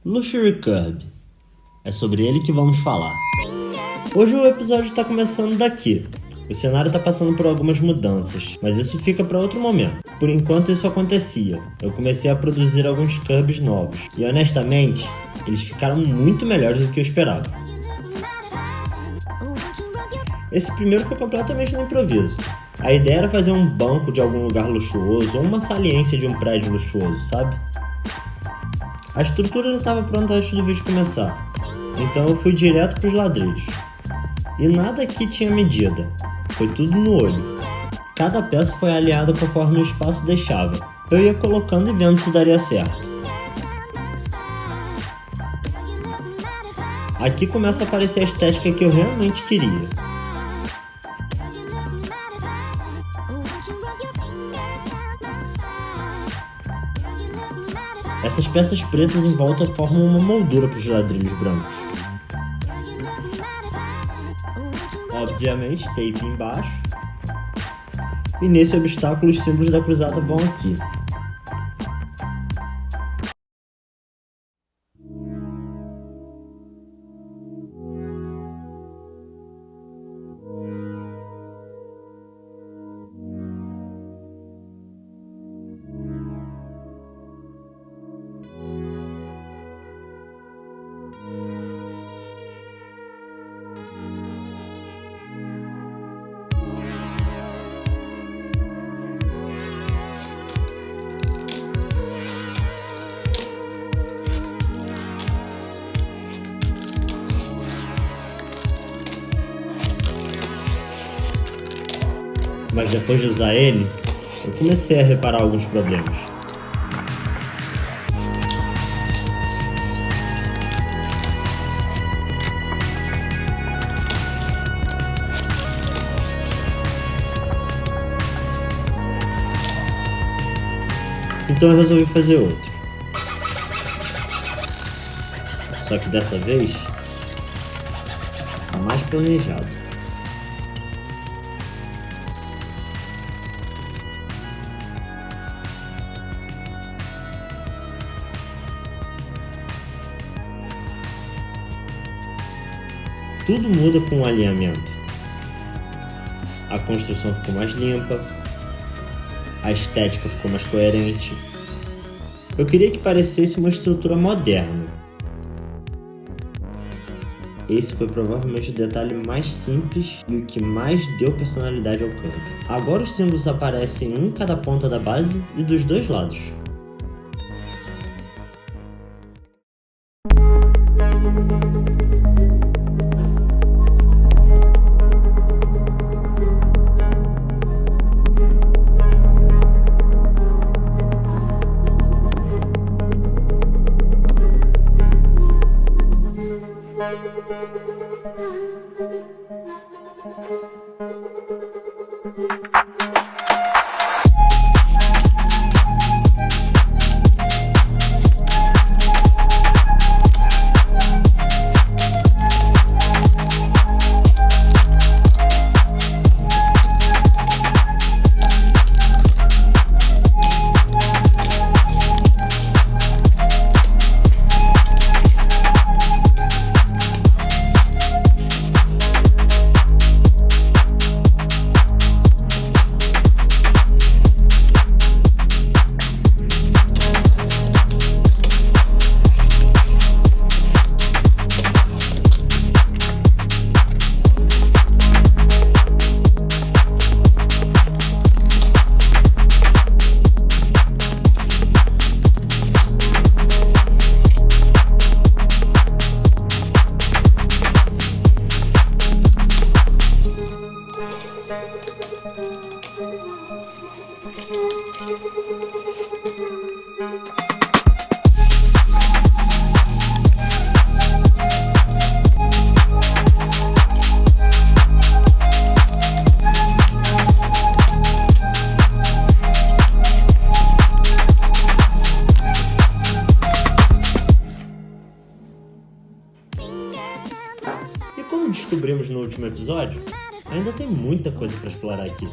Luxury Curb. É sobre ele que vamos falar. Hoje o episódio está começando daqui. O cenário está passando por algumas mudanças, mas isso fica para outro momento. Por enquanto isso acontecia. Eu comecei a produzir alguns Curbs novos e honestamente, eles ficaram muito melhores do que eu esperava. Esse primeiro foi completamente no improviso. A ideia era fazer um banco de algum lugar luxuoso ou uma saliência de um prédio luxuoso, sabe? A estrutura já estava pronta antes do vídeo começar, então eu fui direto para os ladrilhos. E nada aqui tinha medida, foi tudo no olho. Cada peça foi alinhada conforme o espaço deixava. Eu ia colocando e vendo se daria certo. Aqui começa a aparecer a estética que eu realmente queria. Essas peças pretas em volta formam uma moldura para os ladrilhos brancos. Obviamente, tape embaixo. E nesse obstáculo os símbolos da cruzada vão aqui. Mas depois de usar ele, eu comecei a reparar alguns problemas. Então eu resolvi fazer outro. Só que dessa vez, mais planejado. Tudo muda com o alinhamento. A construção ficou mais limpa, a estética ficou mais coerente. Eu queria que parecesse uma estrutura moderna. Esse foi provavelmente o detalhe mais simples e o que mais deu personalidade ao Curb. Agora os símbolos aparecem um em cada ponta da base e dos dois lados. E como descobrimos no último episódio, ainda tem muita coisa para explorar aqui.